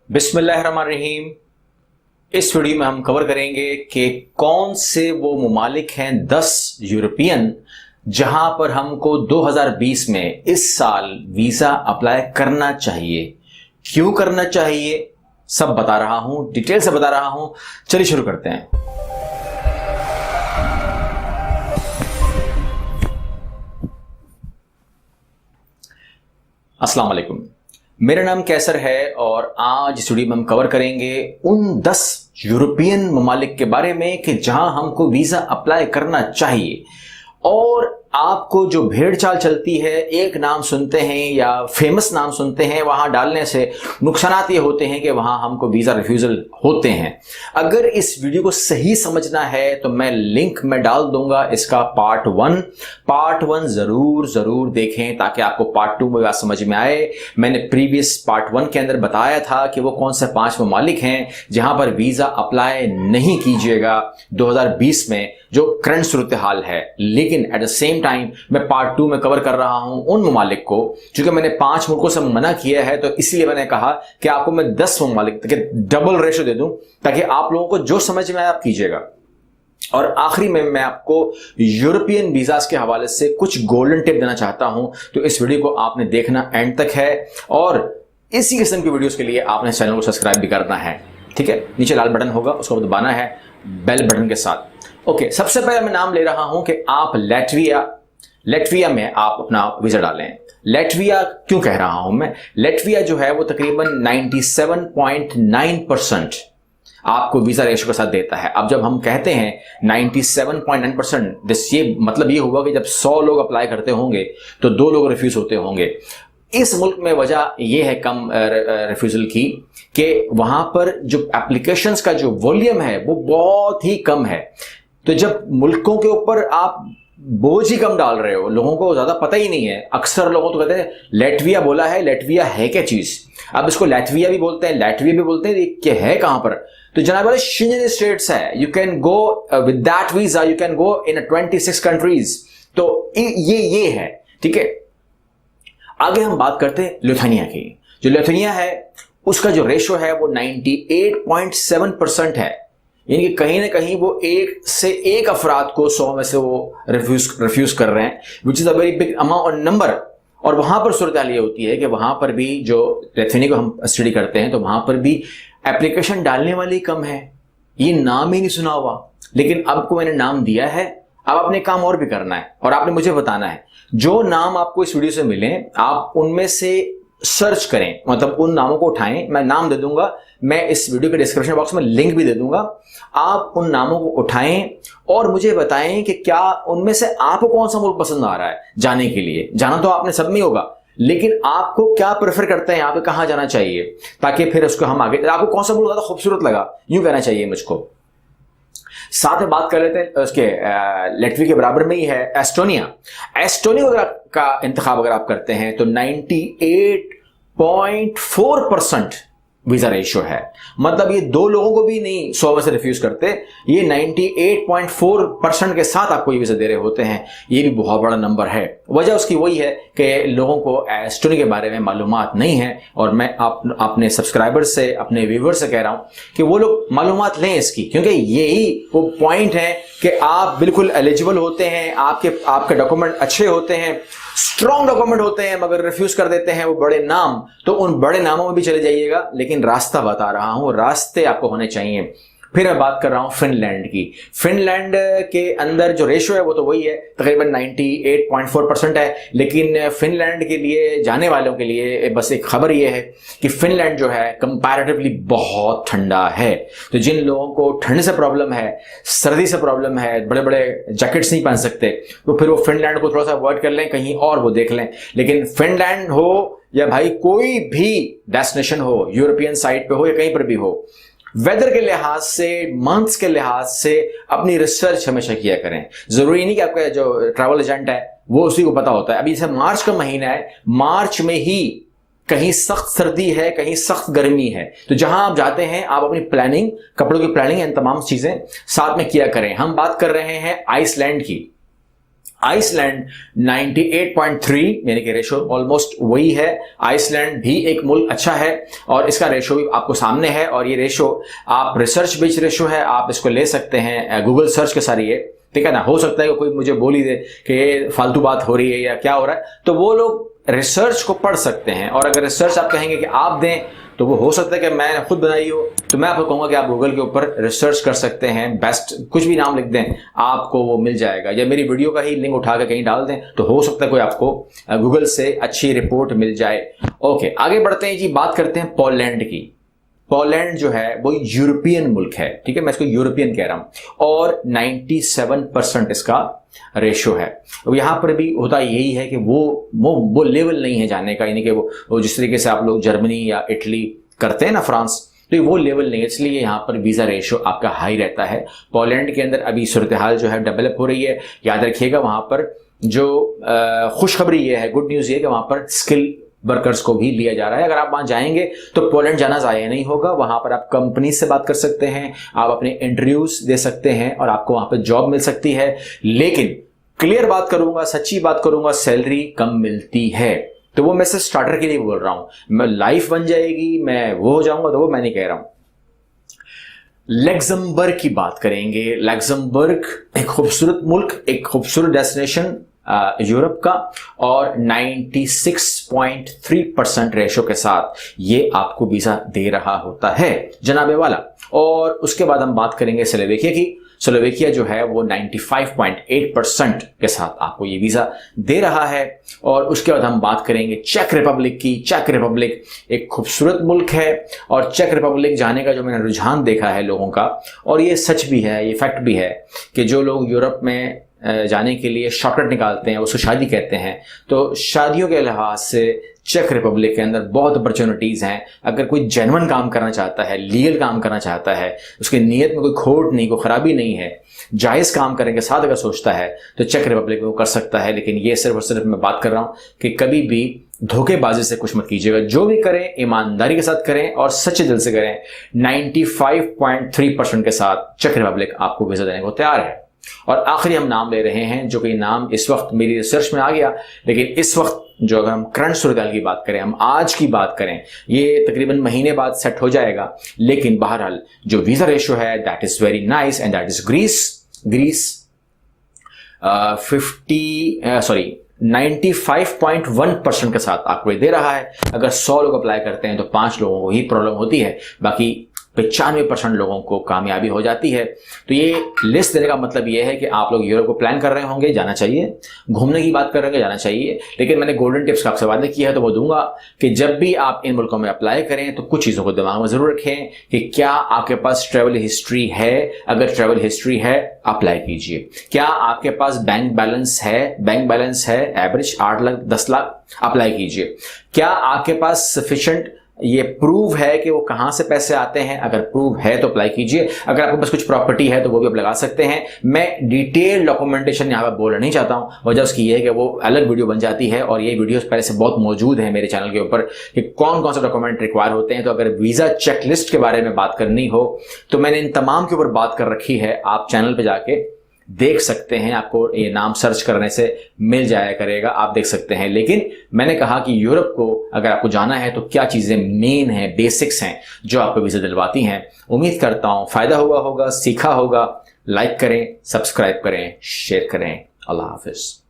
बिस्मिल्लाहिर्रहमानिर्रहीम। इस वीडियो में हम कवर करेंगे कि कौन से वो ममालिक हैं 10 यूरोपियन जहां पर हमको 2020 में इस साल वीजा अप्लाई करना चाहिए, क्यों करना चाहिए, सब बता रहा हूं, डिटेल से बता रहा हूं। चलिए शुरू करते हैं। अस्सलाम वालेकुम, मेरा नाम कैसर है और आज इस वीडियो में हम कवर करेंगे उन 10 यूरोपियन ममालिक के बारे में कि जहां हमको वीजा अप्लाई करना चाहिए। और आपको जो भेड़ चाल चलती है, एक नाम सुनते हैं या फेमस नाम सुनते हैं, वहां डालने से नुकसानात ये होते हैं कि वहां हमको वीजा रिफ्यूजल होते हैं। अगर इस वीडियो को सही समझना है तो मैं लिंक में डाल दूंगा इसका पार्ट 1 जरूर देखें ताकि आपको पार्ट 2 में बात समझ में आए। मैंने प्रीवियस पार्ट 1 के अंदर बताया था कि वो कौन से 5 ममालिक हैं जहां पर वीजा अप्लाई नहीं कीजिएगा 2020 में, जो करंट सूरत हाल है। लेकिन एट द सेम टाइम मैं पार्ट 2 में कवर कर रहा हूं उन ममालिक को, क्योंकि मैंने 5 मुल्कों से मना किया है तो इसलिए मैंने कहा कि आपको मैं 10 ममालिक तक डबल रेशो दे दूं ताकि आप लोगों को जो समझ में आए आप कीजिएगा। और आखिरी में मैं आपको यूरोपियन वीजास के हवाले से कुछ गोल्डन टिप देना चाहता हूं, तो इस वीडियो को आपने देखना एंड तक है। और इसी किस्म की वीडियोस के लिए आपने चैनल को सब्सक्राइब भी करना है, ठीक है। नीचे लाल बटन होगा, उसको दबाना है बेल बटन के साथ। ओके, सबसे पहले मैं नाम ले रहा हूं कि आप लेटविया में आप अपना वीजा डालें। लेटविया क्यों कह रहा हूं मैं? लेटविया जो है वो तकरीबन 97.9% आपको वीजा रेशो के साथ देता है। अब जब हम कहते हैं 97.9%, ये मतलब ये हुआ कि जब 100 लोग अप्लाई करते होंगे तो 2 लोग रिफ्यूज होते होंगे। इस मुल्क में वजह यह है कम रिफ्यूजल की कि वहां पर जो एप्लीकेशंस का जो वॉल्यूम है वो बहुत ही कम है। तो जब मुल्कों के ऊपर आप बोझ ही कम डाल रहे हो, लोगों को ज्यादा पता ही नहीं है। अक्सर लोगों तो कहते हैं लेटविया बोला है, लेटविया है क्या चीज? अब इसको लैटविया भी बोलते हैं, लैटविया भी बोलते हैं, कि है कहां पर? तो जनाब वाले शेंजन स्टेट्स है। You can go with that visa, you can go in 26 countries. तो ये है, ठीक है। आगे हम बात करते हैं लिथुआनिया की। जो लिथुआनिया है उसका जो रेशो है वो 98.7% है, यानी कि कहीं ना कहीं वो 1 से 1 अफराद को 100 में से वो रिफ्यूज कर रहे हैं, which is a very big amount number. और वहां पर सूरत हाल ये होती है कि वहां पर भी जो लिथुआनिया को हम स्टडी करते हैं तो वहां पर भी एप्लीकेशन डालने वाले कम है। ये नाम ही नहीं सुना हुआ, लेकिन आपको मैंने नाम दिया है, अब आपने काम और भी करना है और आपने मुझे बताना है। जो नाम आपको इस वीडियो से मिले आप उनमें से सर्च करें, मतलब उन नामों को उठाएं। मैं नाम दे दूंगा, मैं इस वीडियो के डिस्क्रिप्शन बॉक्स में लिंक भी दे दूंगा। आप उन नामों को उठाएं और मुझे बताएं कि क्या उनमें से आपको कौन सा मुल्क पसंद आ रहा है जाने के लिए। जाना तो आपने सब में होगा, लेकिन आपको क्या प्रेफर करते हैं, यहाँ पे कहां जाना चाहिए, ताकि फिर उसको हम आगे, आपको कौन सा मुल्क ज्यादा खूबसूरत लगा, यूं कहना चाहिए मुझको। साथ में बात कर लेते हैं उसके लेटविया के बराबर में ही है एस्टोनिया का इंतखाब अगर आप करते हैं तो 98.4% वीजा रेशियो है। मतलब ये 2 लोगों को भी नहीं 100 में से रिफ्यूज करते, ये 98.4% के साथ आपको ये वीजा दे रहे होते हैं। ये भी बहुत बड़ा नंबर है। वजह उसकी वही है कि लोगों को एस्टोनिया के बारे में मालूमात नहीं है। और मैं अपने सब्सक्राइबर से, अपने व्यूवर से कह रहा हूं कि वो लोग मालूमात लें इसकी, क्योंकि यही वो पॉइंट है कि आप बिल्कुल एलिजिबल होते हैं, आपके डॉक्यूमेंट अच्छे होते हैं, स्ट्रॉन्ग डॉक्यूमेंट होते हैं, मगर रिफ्यूज कर देते हैं वो बड़े नाम। तो उन बड़े नामों में भी चले जाइएगा, लेकिन रास्ता बता रहा हूं, रास्ते आपको होने चाहिए। फिर मैं बात कर रहा हूं फिनलैंड की। फिनलैंड के अंदर जो रेशो है वो तो वही है, तकरीबन 98.4% है। लेकिन फिनलैंड के लिए जाने वालों के लिए बस एक खबर ये है कि फिनलैंड जो है कंपैरेटिवली बहुत ठंडा है। तो जिन लोगों को ठंड से प्रॉब्लम है, सर्दी से प्रॉब्लम है, बड़े बड़े जैकेट्स नहीं पहन सकते, तो फिर वो फिनलैंड को थोड़ा सा अवॉइड कर लें, कहीं और वो देख लें। लेकिन फिनलैंड हो या भाई कोई भी डेस्टिनेशन हो, यूरोपियन साइड पे हो या कहीं पर भी हो, वेदर के लिहाज से, मंथ्स के लिहाज से अपनी रिसर्च हमेशा किया करें। जरूरी नहीं कि आपका जो ट्रैवल एजेंट है वो उसी को पता होता है। अभी जैसे मार्च का महीना है, मार्च में ही कहीं सख्त सर्दी है, कहीं सख्त गर्मी है, तो जहां आप जाते हैं आप अपनी प्लानिंग, कपड़ों की प्लानिंग, इन तमाम चीजें साथ में किया करें। हम बात कर रहे हैं आइसलैंड की। आइसलैंड 98.3 यानी कि रेशो ऑलमोस्ट वही है। आइसलैंड भी एक मुल्क अच्छा है और इसका रेशो भी आपको सामने है, और ये रेशो आप रिसर्च बेस्ड रेशो है, आप इसको ले सकते हैं गूगल सर्च के साथ, ठीक है ना। हो सकता है कि कोई मुझे बोल ही दे कि ये फालतू बात हो रही है या क्या हो रहा है, तो वो लोग रिसर्च को पढ़ सकते हैं, और अगर रिसर्च आप कहेंगे कि आप दें तो वो हो सकता है कि मैं खुद बनाई हो, तो मैं आपको कहूंगा कि आप गूगल के ऊपर रिसर्च कर सकते हैं, बेस्ट कुछ भी नाम लिख दें आपको वो मिल जाएगा, या मेरी वीडियो का ही लिंक उठा के कहीं डाल दें तो हो सकता है कोई आपको गूगल से अच्छी रिपोर्ट मिल जाए। ओके, आगे बढ़ते हैं जी, बात करते हैं पोलैंड की। पोलैंड जो है वो यूरोपियन मुल्क है, ठीक है, मैं इसको यूरोपियन कह रहा हूं, और 97% इसका रेशो है। अब यहां पर भी होता यही है कि वो लेवल नहीं है जाने का, यानी कि वो जिस तरीके से आप लोग जर्मनी या इटली करते हैं ना, फ्रांस, तो वो लेवल नहीं है, इसलिए यहां पर वीजा रेशो आपका हाई रहता है। पोलैंड के अंदर अभी सूरत हाल जो है डेवलप हो रही है। याद रखिएगा, वहां पर जो खुशखबरी ये है, गुड न्यूज ये है कि वहां पर स्किल वर्कर्स को भी लिया जा रहा है। अगर आप वहां जाएंगे तो पोलैंड जाना ज़ाया नहीं होगा, वहां पर आप कंपनी से बात कर सकते हैं, आप अपने इंटरव्यूज दे सकते हैं और आपको वहां पर जॉब मिल सकती है। लेकिन क्लियर बात करूंगा, सच्ची बात करूंगा, सैलरी कम मिलती है। तो वो मैं सिर्फ स्टार्टर के लिए बोल रहा हूं, मैं लाइफ बन जाएगी, मैं वो हो जाऊंगा, तो वो मैं नहीं कह रहा हूं। लग्जमबर्ग की बात करेंगे। लग्जमबर्ग एक खूबसूरत मुल्क, एक खूबसूरत डेस्टिनेशन यूरोप का, और 96.3% रेशो के साथ ये आपको वीजा दे रहा होता है जनाबे वाला। और उसके बाद हम बात करेंगे स्लोवेकिया की। स्लोवेकिया जो है वो 95.8% के साथ आपको ये वीजा दे रहा है। और उसके बाद हम बात करेंगे चेक रिपब्लिक की। चेक रिपब्लिक एक खूबसूरत मुल्क है, और चेक रिपब्लिक जाने का जो मैंने रुझान देखा है लोगों का, और ये सच भी है, ये फैक्ट भी है कि जो लोग यूरोप में जाने के लिए शॉर्टकट निकालते हैं, उसको शादी कहते हैं, तो शादियों के लिहाज से चेक रिपब्लिक के अंदर बहुत अपॉर्चुनिटीज़ हैं। अगर कोई जेन्युइन काम करना चाहता है, लीगल काम करना चाहता है, उसकी नीयत में कोई खोट नहीं, कोई खराबी नहीं है, जायज़ काम करने के साथ अगर सोचता है तो चेक रिपब्लिक में वो कर सकता है। लेकिन ये सिर्फ और सिर्फ मैं बात कर रहा हूँ कि कभी भी धोखेबाजी से कुछ मत कीजिएगा, जो भी करें ईमानदारी के साथ करें और सच्चे दिल से करें। 95.3% के साथ चेक रिपब्लिक आपको वीज़ा देने को तैयार है। और आखिरी हम नाम ले रहे हैं, जो कि नाम इस वक्त मेरी रिसर्च में आ गया, लेकिन इस वक्त जो अगर हम करंट सूरत की बात करें, हम आज की बात करें, ये तकरीबन महीने बाद सेट हो जाएगा। लेकिन बहरहाल जो वीजा रेशो है that is very nice, and that is Greece 95.1% के साथ आपको ये दे रहा है। अगर 100 लोग अप्लाई करते हैं तो 5 लोगों को ही प्रॉब्लम होती है, बाकी 95% लोगों को कामयाबी हो जाती है। तो ये लिस्ट देने का मतलब ये है कि आप लोग यूरोप को प्लान कर रहे होंगे, जाना चाहिए, घूमने की बात कर रहे होंगे, जाना चाहिए। लेकिन मैंने गोल्डन टिप्स का आपसे वादा किया है, तो वो दूंगा कि जब भी आप इन मुल्कों में अप्लाई करें तो कुछ चीज़ों को दिमाग में ज़रूर रखें कि क्या आपके पास ट्रैवल हिस्ट्री है। अगर ट्रैवल हिस्ट्री है, अप्लाई कीजिए। क्या आपके पास बैंक बैलेंस है एवरेज 8 लाख 10 लाख, अप्लाई कीजिए। क्या आपके पास सफिशिएंट ये प्रूव है कि वो कहां से पैसे आते हैं, अगर प्रूव है तो अप्लाई कीजिए। अगर आपके पास कुछ प्रॉपर्टी है तो वो भी आप लगा सकते हैं। मैं डिटेल डॉक्यूमेंटेशन यहाँ पर बोलना नहीं चाहता हूँ, वजह उसकी ये है कि वो अलग वीडियो बन जाती है, और ये वीडियोस पहले से बहुत मौजूद है मेरे चैनल के ऊपर कि कौन कौन से डॉक्यूमेंट रिक्वायर होते हैं। तो अगर वीजा चेकलिस्ट के बारे में बात करनी हो तो मैंने इन तमाम के ऊपर बात कर रखी है, आप चैनल पर जाके देख सकते हैं, आपको ये नाम सर्च करने से मिल जाया करेगा, आप देख सकते हैं। लेकिन मैंने कहा कि यूरोप को अगर आपको जाना है तो क्या चीज़ें मेन हैं, बेसिक्स हैं जो आपको वीज़ा दिलवाती हैं। उम्मीद करता हूं फ़ायदा हुआ होगा, सीखा होगा। लाइक करें, सब्सक्राइब करें, शेयर करें। अल्लाह हाफिज़।